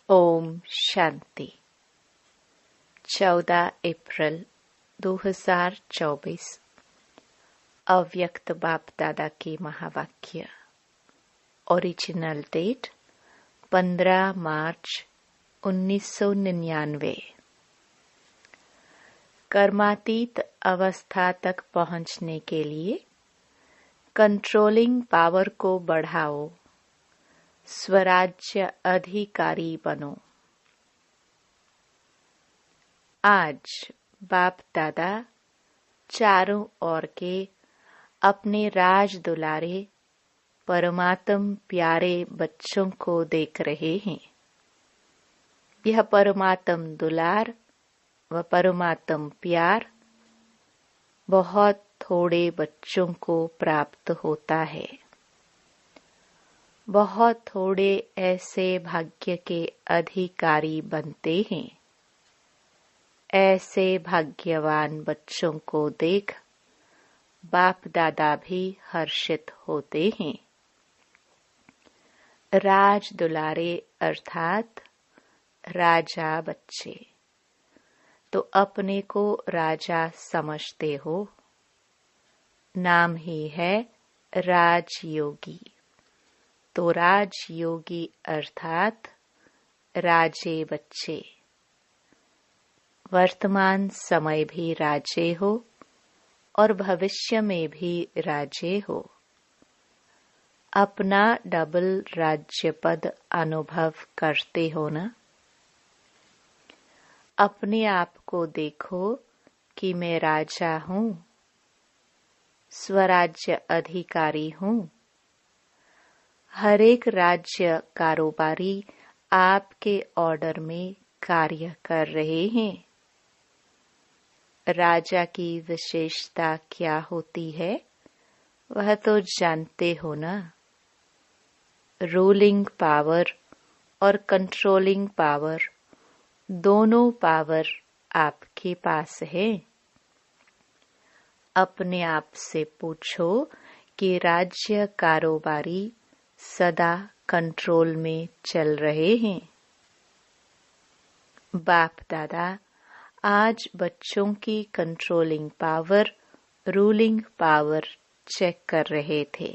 ओम शांति। 14 अप्रैल 2024 अव्यक्त बाप दादा के महावाक्य। ओरिजिनल डेट 15 मार्च 1999। कर्मातीत अवस्था तक पहुंचने के लिए कंट्रोलिंग पावर को बढ़ाओ, स्वराज्य अधिकारी बनो। आज बाप दादा चारों ओर के अपने राज दुलारे परमात्म प्यारे बच्चों को देख रहे हैं। यह परमात्म दुलार व परमात्म प्यार बहुत थोड़े बच्चों को प्राप्त होता है। बहुत थोड़े ऐसे भाग्य के अधिकारी बनते हैं। ऐसे भाग्यवान बच्चों को देख बाप दादा भी हर्षित होते हैं। राज दुलारे अर्थात राजा बच्चे तो अपने को राजा समझते हो। नाम ही है राजयोगी। तो राजयोगी अर्थात राजे बच्चे। वर्तमान समय भी राजे हो और भविष्य में भी राजे हो। अपना डबल राज्य पद अनुभव करते हो ना। अपने आप को देखो कि मैं राजा हूँ, स्वराज्य अधिकारी हूँ। हर एक राज्य कारोबारी आपके ऑर्डर में कार्य कर रहे हैं। राजा की विशेषता क्या होती है वह तो जानते हो ना। रूलिंग पावर और कंट्रोलिंग पावर दोनों पावर आपके पास है। अपने आप से पूछो कि राज्य कारोबारी सदा कंट्रोल में चल रहे हैं। बाप दादा आज बच्चों की controlling power, ruling power check कर रहे थे।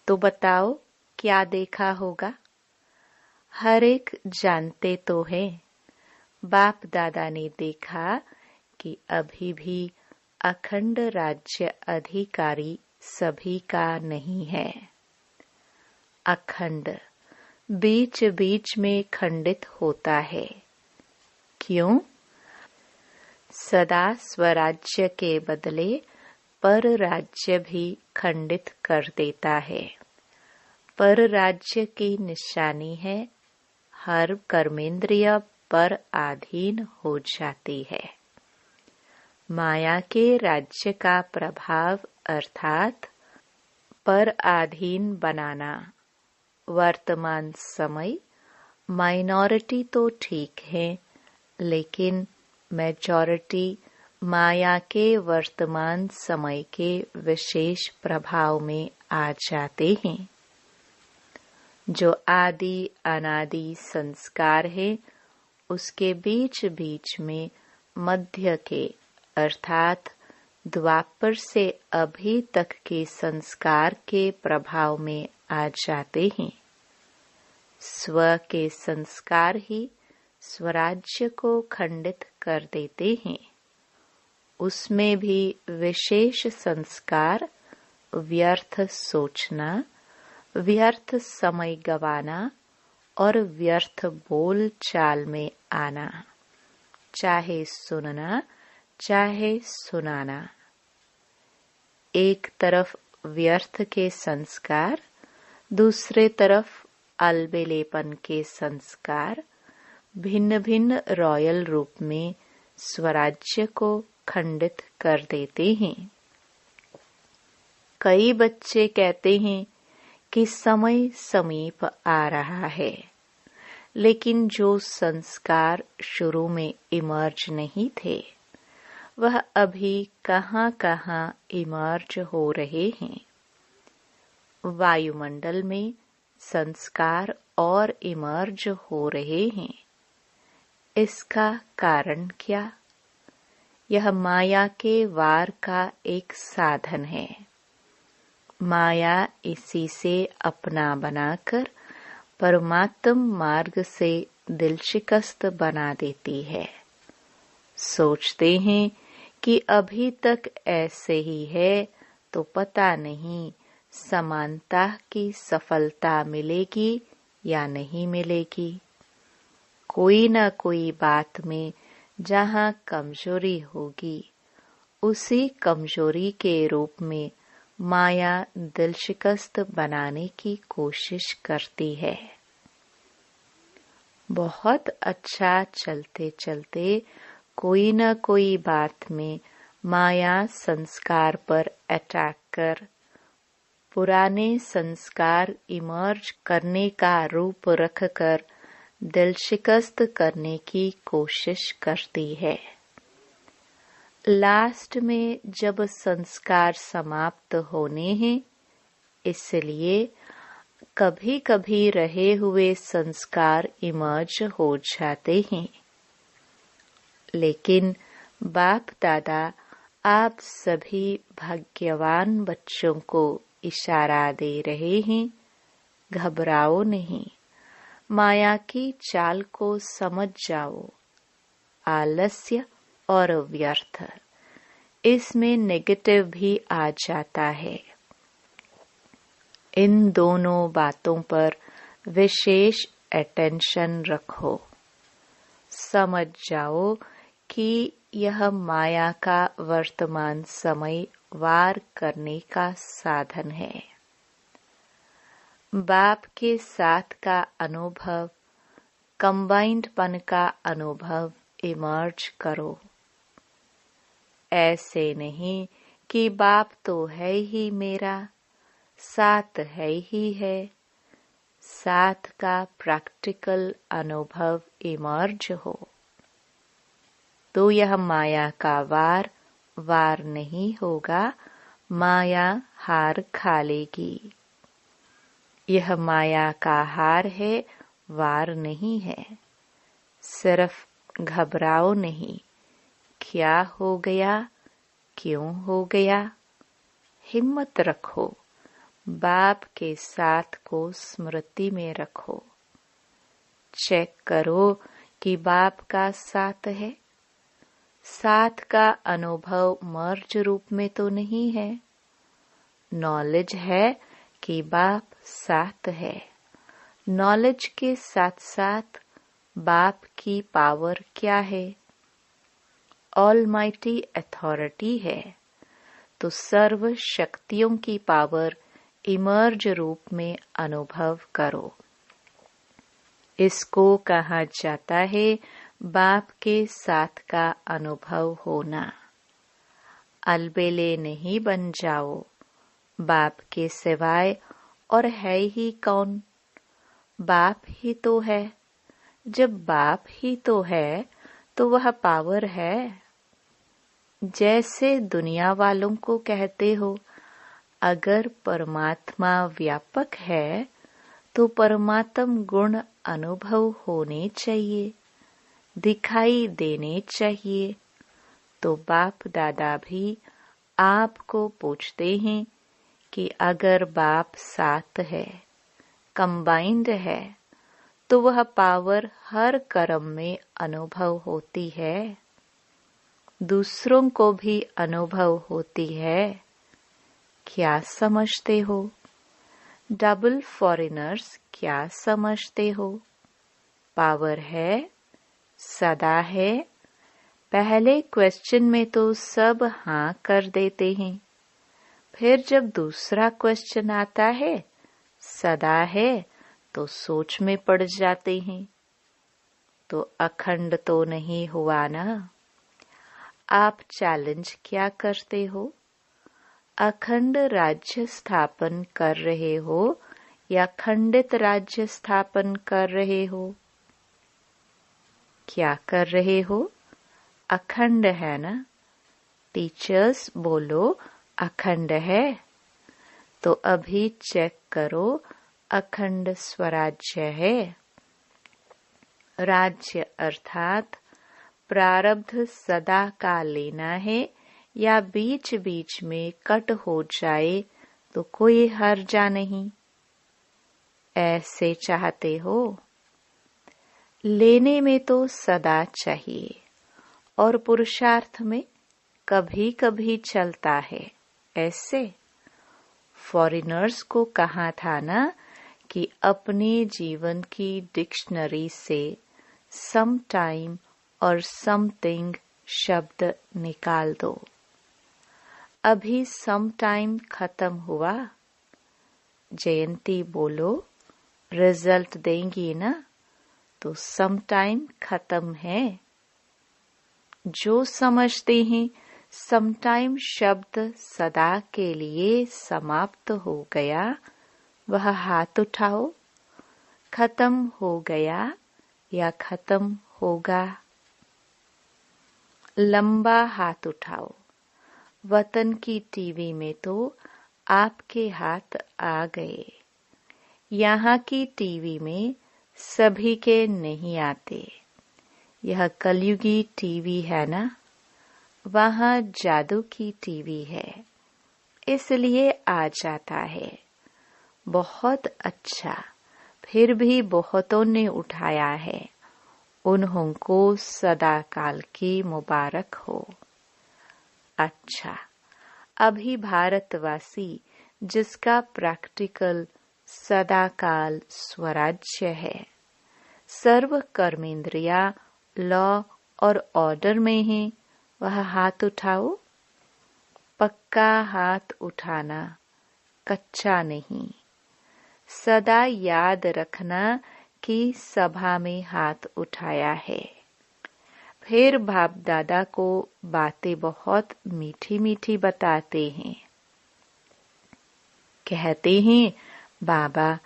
तो बताओ क्या देखा होगा? हर एक जानते तो है। बाप दादा ने देखा कि अभी भी अखंड राज्य अधिकारी सभी का नहीं है। अखंड बीच बीच में खंडित होता है। क्यों? सदा स्वराज्य के बदले पर राज्य भी खंडित कर देता है। पर राज्य की निशानी है हर कर्मेंद्रिय पर अधीन हो जाती है। माया के राज्य का प्रभाव अर्थात पर अधीन बनाना। वर्तमान समय माइनॉरिटी तो ठीक है, लेकिन मेजॉरिटी माया के वर्तमान समय के विशेष प्रभाव में आ जाते हैं। जो आदि अनादि संस्कार है उसके बीच बीच में मध्य के अर्थात द्वापर से अभी तक के संस्कार के प्रभाव में आ जाते हैं। स्व के संस्कार ही स्वराज्य को खंडित कर देते हैं। उसमें भी विशेष संस्कार व्यर्थ सोचना, व्यर्थ समय गवाना और व्यर्थ बोल चाल में आना, चाहे सुनना चाहे सुनाना। एक तरफ व्यर्थ के संस्कार, दूसरे तरफ अलबेलेपन के संस्कार भिन्न भिन्न रॉयल रूप में स्वराज्य को खंडित कर देते हैं। कई बच्चे कहते हैं कि समय समीप आ रहा है, लेकिन जो संस्कार शुरू में इमर्ज नहीं थे वह अभी कहाँ कहाँ इमर्ज हो रहे हैं। वायुमंडल में संस्कार और इमर्ज हो रहे हैं। इसका कारण क्या? यह माया के वार का एक साधन है। माया इसी से अपना बनाकर परमात्म मार्ग से दिल शिकस्त बना देती है। सोचते हैं कि अभी तक ऐसे ही है तो पता नहीं समानता की सफलता मिलेगी या नहीं मिलेगी। कोई न कोई बात में जहाँ कमजोरी होगी, उसी कमजोरी के रूप में माया दिल शिकस्त बनाने की कोशिश करती है। बहुत अच्छा चलते चलते कोई न कोई बात में माया संस्कार पर अटैक कर पुराने संस्कार इमर्ज करने का रूप रखकर दिल शिकस्त करने की कोशिश करती है। लास्ट में जब संस्कार समाप्त होने हैं, इसलिए कभी कभी रहे हुए संस्कार इमर्ज हो जाते हैं। लेकिन बाप दादा आप सभी भाग्यवान बच्चों को इशारा दे रहे हैं, घबराओ नहीं, माया की चाल को समझ जाओ। आलस्य और व्यर्थ, इसमें नेगेटिव भी आ जाता है। इन दोनों बातों पर विशेष अटेंशन रखो। समझ जाओ कि यह माया का वर्तमान समय वार करने का साधन है। बाप के साथ का अनुभव, कंबाइंड पन का अनुभव इमर्ज करो। ऐसे नहीं कि बाप तो है ही मेरा, साथ है ही है। साथ का प्रैक्टिकल अनुभव इमर्ज हो तो यह माया का वार नहीं होगा, माया हार खा लेगी। यह माया का हार है, वार नहीं है। सिर्फ घबराओ नहीं, क्या हो गया, क्यों हो गया। हिम्मत रखो, बाप के साथ को स्मृति में रखो। चेक करो कि बाप का साथ है। साथ का अनुभव मर्ज रूप में तो नहीं है। नॉलेज है कि बाप साथ है। नॉलेज के साथ साथ बाप की पावर क्या है? ऑलमाइटी अथॉरिटी है। तो सर्व शक्तियों की पावर इमर्ज रूप में अनुभव करो। इसको कहा जाता है बाप के साथ का अनुभव होना। अलबेले नहीं बन जाओ, बाप के सिवाय और है ही कौन? बाप ही तो है। जब बाप ही तो है तो वह पावर है। जैसे दुनिया वालों को कहते हो, अगर परमात्मा व्यापक है तो परमात्म गुण अनुभव होने चाहिए, दिखाई देने चाहिए। तो बाप दादा भी आपको पूछते हैं कि अगर बाप साथ है, कंबाइंड है, तो वह पावर हर कर्म में अनुभव होती है, दूसरों को भी अनुभव होती है। क्या समझते हो? डबल फॉरेनर्स क्या समझते हो? पावर है, सदा है। पहले क्वेश्चन में तो सब हाँ कर देते हैं, फिर जब दूसरा क्वेश्चन आता है, सदा है, तो सोच में पड़ जाते हैं। तो अखंड तो नहीं हुआ ना। आप चैलेंज क्या करते हो? अखंड राज्य स्थापन कर रहे हो या खंडित राज्य स्थापन कर रहे हो? क्या कर रहे हो? अखंड है ना। टीचर्स बोलो अखंड है। तो अभी चेक करो अखंड स्वराज्य है। राज्य अर्थात प्रारब्ध सदा का लेना है या बीच बीच में कट हो जाए तो कोई हर्जा नहीं। ऐसे चाहते हो? लेने में तो सदा चाहिए और पुरुषार्थ में कभी कभी चलता है। ऐसे फॉरेनर्स को कहा था ना कि अपने जीवन की डिक्शनरी से सम टाइम और समथिंग शब्द निकाल दो। अभी सम टाइम खत्म हुआ। जयंती बोलो, रिजल्ट देंगी ना? तो सम टाइम खत्म है। जो समझते हैं सम टाइम शब्द सदा के लिए समाप्त हो गया, वह हाथ उठाओ। खत्म हो गया या खत्म होगा? लंबा हाथ उठाओ। वतन की टीवी में तो आपके हाथ आ गए। यहाँ की टीवी में सभी के नहीं आते। यह कलयुगी टीवी है ना, वहाँ जादू की टीवी है, इसलिए आ जाता है। बहुत अच्छा, फिर भी बहुतों ने उठाया है। उन्हों को सदा काल की मुबारक हो। अच्छा, अभी भारतवासी जिसका प्रैक्टिकल सदाकाल स्वराज्य है, सर्व कर्मेंद्रिया लॉ और ऑर्डर में है, वह हाथ उठाओ। पक्का हाथ उठाना, कच्चा नहीं। सदा याद रखना कि सभा में हाथ उठाया है। फिर बाप दादा को बातें बहुत मीठी मीठी बताते हैं। कहते हैं, बाबा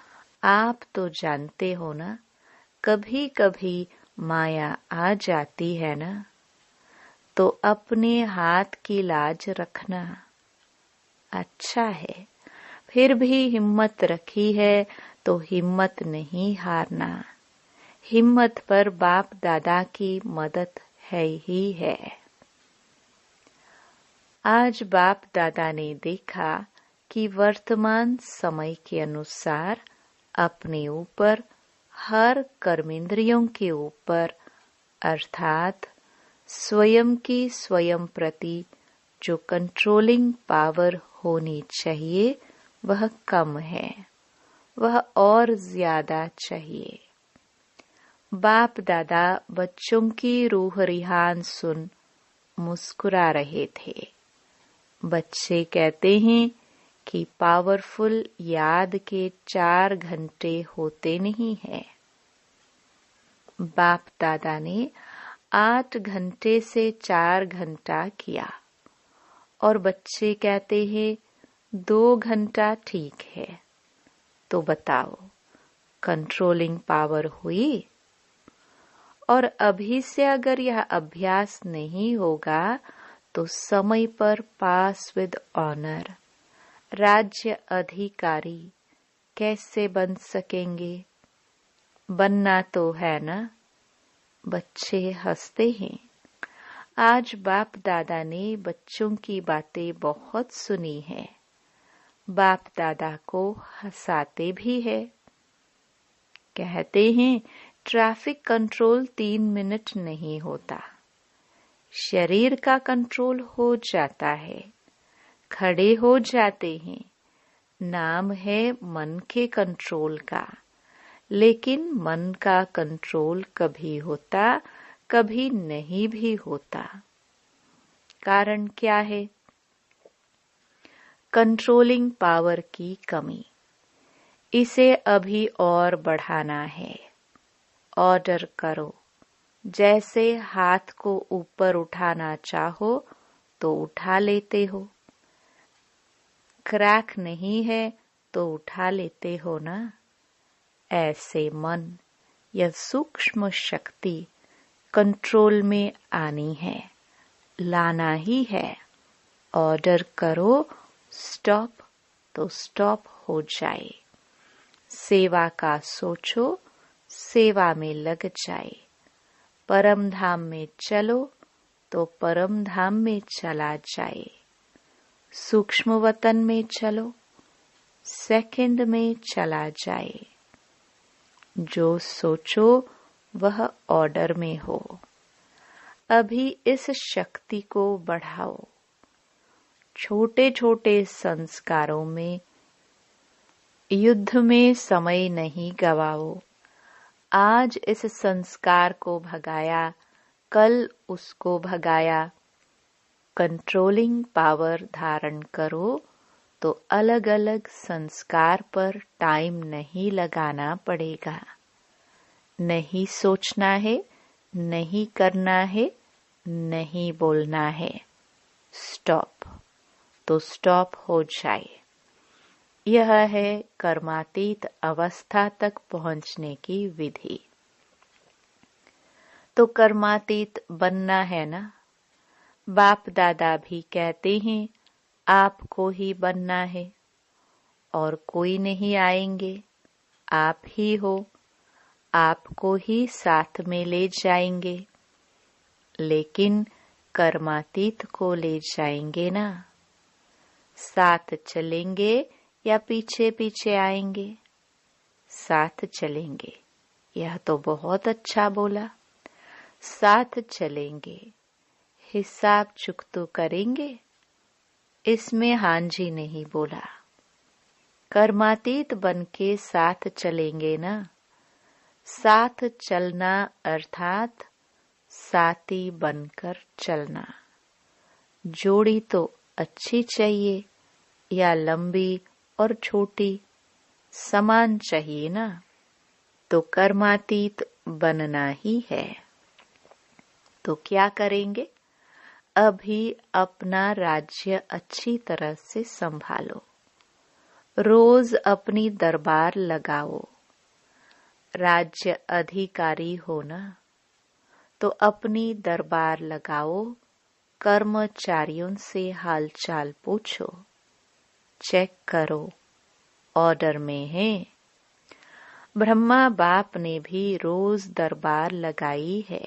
आप तो जानते हो ना, कभी कभी माया आ जाती है ना, तो अपने हाथ की लाज रखना। अच्छा है, फिर भी हिम्मत रखी है तो हिम्मत नहीं हारना। हिम्मत पर बाप दादा की मदद है ही है। आज बाप दादा ने देखा कि वर्तमान समय के अनुसार अपने ऊपर, हर कर्मेंद्रियों के ऊपर अर्थात स्वयं की स्वयं प्रति जो कंट्रोलिंग पावर होनी चाहिए वह कम है, वह और ज्यादा चाहिए। बाप दादा बच्चों की रूह रिहान सुन मुस्कुरा रहे थे। बच्चे कहते हैं कि पावरफुल याद के 4 घंटे होते नहीं है। बाप दादा ने 8 घंटे से 4 घंटा किया और बच्चे कहते हैं 2 घंटा ठीक है। तो बताओ, कंट्रोलिंग पावर हुई? और अभी से अगर यह अभ्यास नहीं होगा तो समय पर पास विद ऑनर राज्य अधिकारी कैसे बन सकेंगे? बनना तो है ना। बच्चे हंसते हैं। आज बाप दादा ने बच्चों की बातें बहुत सुनी है। बाप दादा को हंसाते भी है। कहते हैं ट्रैफिक कंट्रोल 3 मिनट नहीं होता, शरीर का कंट्रोल हो जाता है, खड़े हो जाते हैं। नाम है मन के कंट्रोल का, लेकिन मन का कंट्रोल कभी होता, कभी नहीं भी होता। कारण क्या है? कंट्रोलिंग पावर की कमी। इसे अभी और बढ़ाना है। ऑर्डर करो। जैसे हाथ को ऊपर उठाना चाहो तो उठा लेते हो। क्रैक नहीं है तो उठा लेते हो ना। ऐसे मन यह सूक्ष्म शक्ति कंट्रोल में आनी है, लाना ही है। ऑर्डर करो, स्टॉप तो स्टॉप हो जाए। सेवा का सोचो, सेवा में लग जाए। परम धाम में चलो तो परम धाम में चला जाए। सूक्ष्म वतन में चलो, सेकंड में चला जाए। जो सोचो वह ऑर्डर में हो। अभी इस शक्ति को बढ़ाओ। छोटे छोटे संस्कारों में युद्ध में समय नहीं गवाओ। आज इस संस्कार को भगाया, कल उसको भगाया। कंट्रोलिंग पावर धारण करो तो अलग अलग संस्कार पर टाइम नहीं लगाना पड़ेगा। नहीं सोचना है, नहीं करना है, नहीं बोलना है। स्टॉप तो स्टॉप हो जाए। यह है कर्मातीत अवस्था तक पहुंचने की विधि। तो कर्मातीत बनना है ना। बाप दादा भी कहते हैं आपको ही बनना है और कोई नहीं आएंगे, आप ही हो। आपको ही साथ में ले जाएंगे, लेकिन कर्मातीत को ले जाएंगे ना। साथ चलेंगे या पीछे पीछे आएंगे? साथ चलेंगे। यह तो बहुत अच्छा बोला। साथ चलेंगे, हिसाब चुकतो करेंगे, इसमें हाँ जी नहीं बोला। कर्मातीत बन के साथ चलेंगे ना। साथ चलना अर्थात साथी बनकर चलना। जोड़ी तो अच्छी चाहिए या लंबी और छोटी, समान चाहिए ना। तो कर्मातीत बनना ही है। तो क्या करेंगे? अभी अपना राज्य अच्छी तरह से संभालो। रोज अपनी दरबार लगाओ। राज्य अधिकारी हो ना, तो अपनी दरबार लगाओ। कर्मचारियों से हालचाल पूछो, चेक करो, ऑर्डर में है। ब्रह्मा बाप ने भी रोज दरबार लगाई है।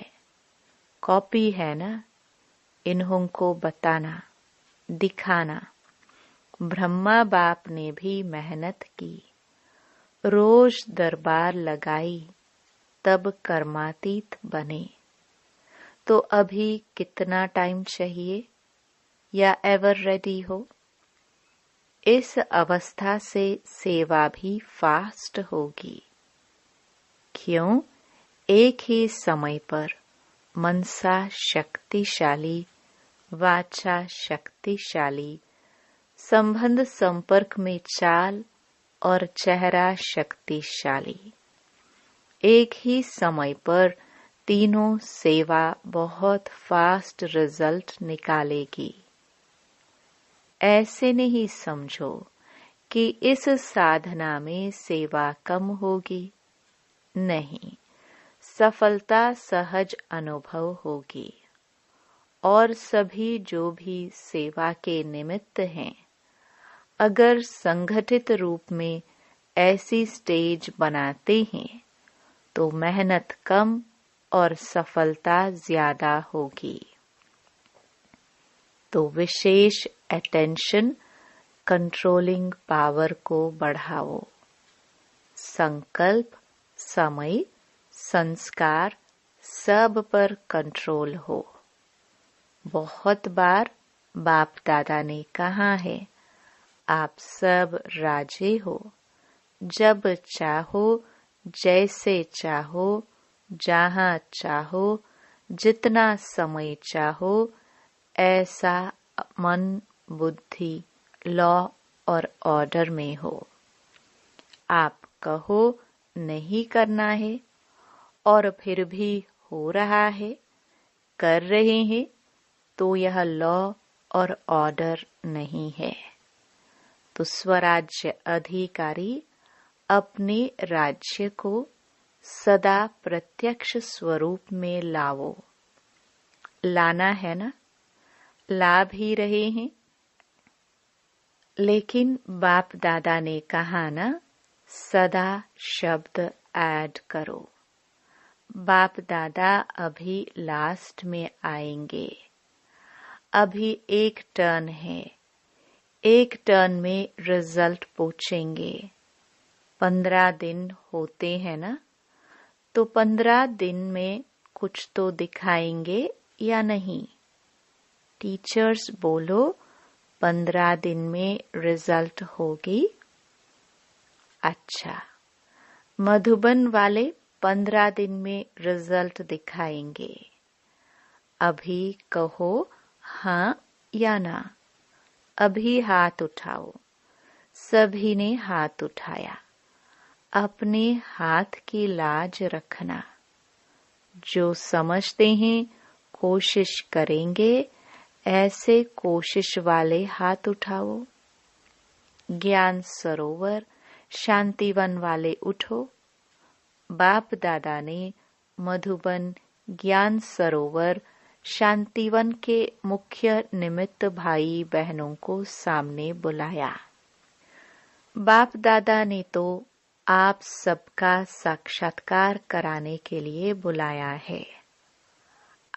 कॉपी है ना, इन्हों को बताना, दिखाना। ब्रह्मा बाप ने भी मेहनत की, रोज दरबार लगाई, तब कर्मातीत बने। तो अभी कितना टाइम चाहिए या एवर रेडी हो? इस अवस्था से सेवा भी फास्ट होगी। क्यों? एक ही समय पर मनसा शक्तिशाली, वाचा शक्तिशाली, संबंध संपर्क में चाल और चेहरा शक्तिशाली। एक ही समय पर तीनों सेवा बहुत फास्ट रिजल्ट निकालेगी। ऐसे नहीं समझो कि इस साधना में सेवा कम होगी। नहीं, सफलता सहज अनुभव होगी। और सभी जो भी सेवा के निमित्त हैं, अगर संगठित रूप में ऐसी स्टेज बनाते हैं तो मेहनत कम और सफलता ज्यादा होगी। तो विशेष अटेंशन कंट्रोलिंग पावर को बढ़ाओ। संकल्प, समय, संस्कार सब पर कंट्रोल हो। बहुत बार बाप दादा ने कहा है, आप सब राजे हो। जब चाहो, जैसे चाहो, जहाँ चाहो, जितना समय चाहो, ऐसा मन, बुद्धि, लॉ और ऑर्डर में हो। आप कहो नहीं करना है और फिर भी हो रहा है, कर रहे हैं, तो यह लॉ और ऑर्डर नहीं है। तो स्वराज्य अधिकारी अपने राज्य को सदा प्रत्यक्ष स्वरूप में लाओ। लाना है ना, ला भी रहे हैं। लेकिन बाप दादा ने कहा ना, सदा शब्द ऐड करो। बाप दादा अभी लास्ट में आएंगे। अभी एक टर्न है, एक टर्न में रिजल्ट पूछेंगे। 15 दिन होते हैं ना, तो 15 दिन में कुछ तो दिखाएंगे या नहीं? टीचर्स बोलो 15 दिन में रिजल्ट होगी। अच्छा, मधुबन वाले 15 दिन में रिजल्ट दिखाएंगे। अभी कहो हाँ या ना। अभी हाथ उठाओ। सभी ने हाथ उठाया। अपने हाथ की लाज रखना। जो समझते हैं कोशिश करेंगे, ऐसे कोशिश वाले हाथ उठाओ। ज्ञान सरोवर शांतिवन वाले उठो। बाप दादा ने मधुबन ज्ञान सरोवर शांतिवन के मुख्य निमित्त भाई बहनों को सामने बुलाया। बाप दादा ने तो आप सबका साक्षात्कार कराने के लिए बुलाया है।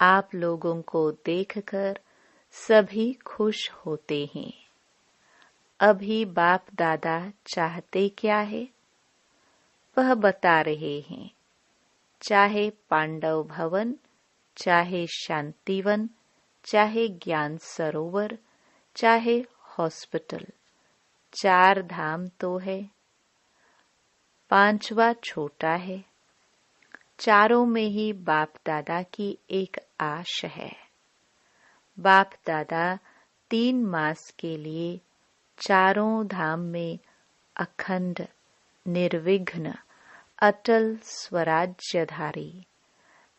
आप लोगों को देखकर सभी खुश होते हैं। अभी बाप दादा चाहते क्या है, वह बता रहे हैं। चाहे पांडव भवन, चाहे शांतिवन, चाहे ज्ञान सरोवर, चाहे हॉस्पिटल, 4 धाम तो है। 5वां छोटा है। चारों में ही बाप दादा की एक आश है। बाप दादा 3 मास के लिए चारों धाम में अखंड, निर्विघ्न, अटल स्वराज्यधारी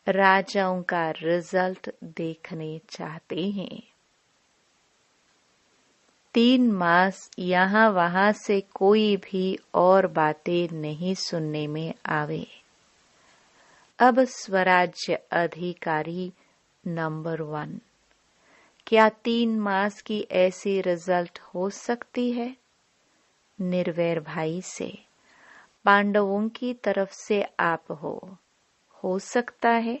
राजाओं का रिजल्ट देखने चाहते हैं। 3 मास यहाँ वहाँ से कोई भी और बातें नहीं सुनने में आवे। अब स्वराज्य अधिकारी नंबर 1। क्या 3 मास की ऐसी रिजल्ट हो सकती है? निर्वैर भाई से, पांडवों की तरफ से आप हो सकता है।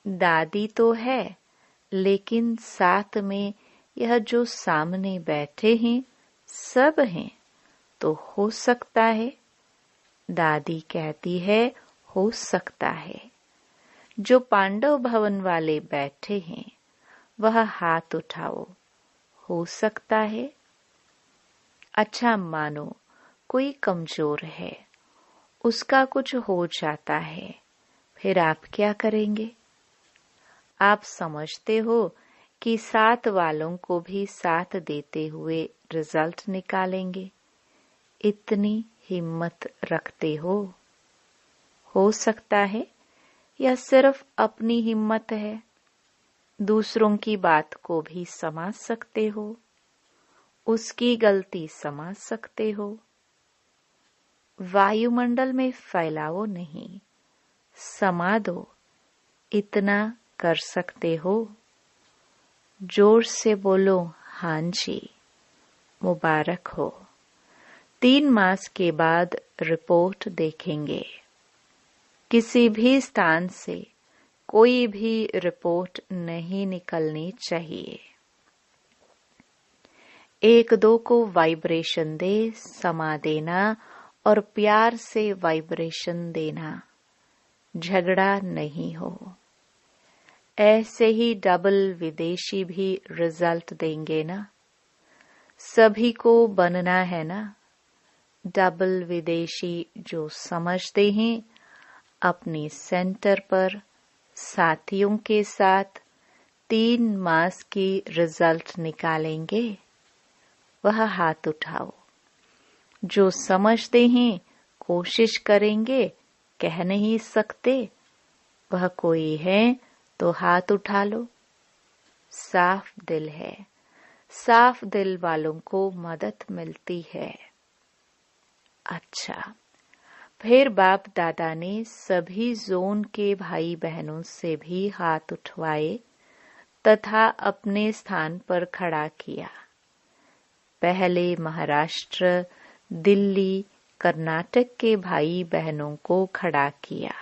दादी तो है, लेकिन साथ में यह जो सामने बैठे हैं सब हैं, तो हो सकता है। दादी कहती है हो सकता है। जो पांडव भवन वाले बैठे हैं वह हाथ उठाओ। हो सकता है। अच्छा, मानो कोई कमजोर है, उसका कुछ हो जाता है, फिर आप क्या करेंगे? आप समझते हो कि साथ वालों को भी साथ देते हुए रिजल्ट निकालेंगे। इतनी हिम्मत रखते हो सकता है या सिर्फ अपनी हिम्मत है? दूसरों की बात को भी समझ सकते हो, उसकी गलती समझ सकते हो। वायुमंडल में फैलाओ नहीं, समा दो। इतना कर सकते हो? जोर से बोलो हाँ जी, मुबारक हो। 3 मास के बाद रिपोर्ट देखेंगे। किसी भी स्थान से कोई भी रिपोर्ट नहीं निकलनी चाहिए। 1-2 को वाइब्रेशन दे, समा देना और प्यार से वाइब्रेशन देना। झगड़ा नहीं हो। ऐसे ही डबल विदेशी भी रिजल्ट देंगे ना। सभी को बनना है ना। डबल विदेशी जो समझते हैं, अपने सेंटर पर साथियों के साथ 3 मास की रिजल्ट निकालेंगे। वह हाथ उठाओ। जो समझते हैं कोशिश करेंगे, कह नहीं सकते, वह कोई है तो हाथ उठा लो। साफ दिल है, साफ दिल वालों को मदद मिलती है। अच्छा, फिर बाप दादा ने सभी जोन के भाई बहनों से भी हाथ उठवाए तथा अपने स्थान पर खड़ा किया। पहले महाराष्ट्र, दिल्ली, कर्नाटक के भाई बहनों को खड़ा किया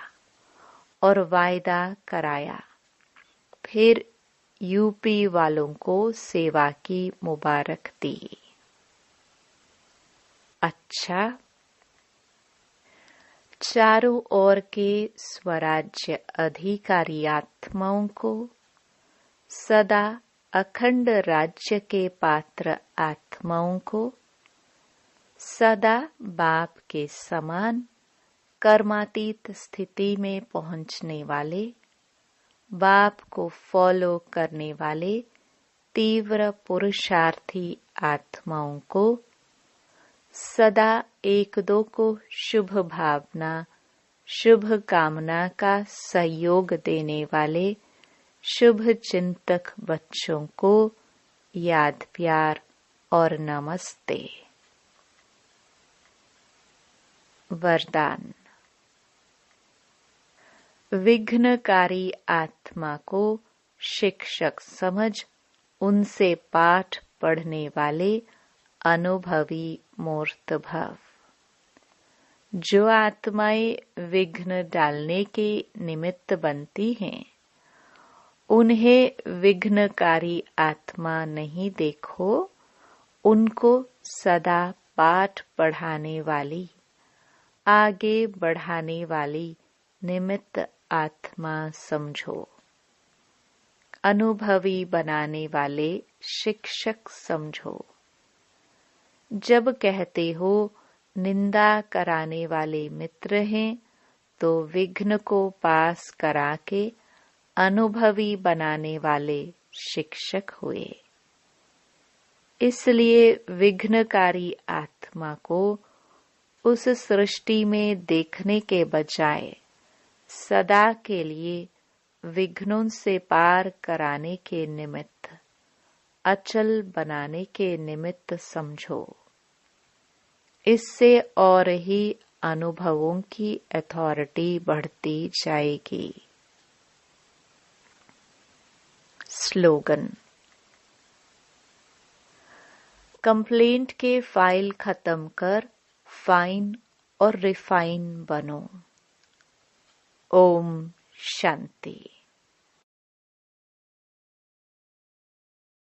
और वायदा कराया। फिर यूपी वालों को सेवा की मुबारक दी। अच्छा, चारों ओर के स्वराज्य अधिकारी आत्माओं को, सदा अखंड राज्य के पात्र आत्माओं को, सदा बाप के समान कर्मातीत स्थिति में पहुंचने वाले, बाप को फॉलो करने वाले तीव्र पुरुषार्थी आत्माओं को, सदा एक दो को शुभ भावना, शुभ कामना का सहयोग देने वाले शुभ चिंतक बच्चों को याद प्यार और नमस्ते। वरदान। विघ्नकारी आत्मा को शिक्षक समझ उनसे पाठ पढ़ने वाले अनुभवी मूर्त भव। जो आत्माएं विघ्न डालने के निमित्त बनती हैं, उन्हें विघ्नकारी आत्मा नहीं देखो, उनको सदा पाठ पढ़ाने वाली, आगे बढ़ाने वाली निमित्त आत्मा समझो। अनुभवी बनाने वाले शिक्षक समझो। जब कहते हो निंदा कराने वाले मित्र हैं, तो विघ्न को पास करा के अनुभवी बनाने वाले शिक्षक हुए। इसलिए विघ्नकारी आत्मा को उस सृष्टि में देखने के बजाय सदा के लिए विघ्नों से पार कराने के निमित्त, अचल बनाने के निमित्त समझो। इससे और ही अनुभवों की अथॉरिटी बढ़ती जाएगी। स्लोगन। कंप्लेंट के फाइल खत्म कर फाइन और रिफाइन बनो। ओम शांति।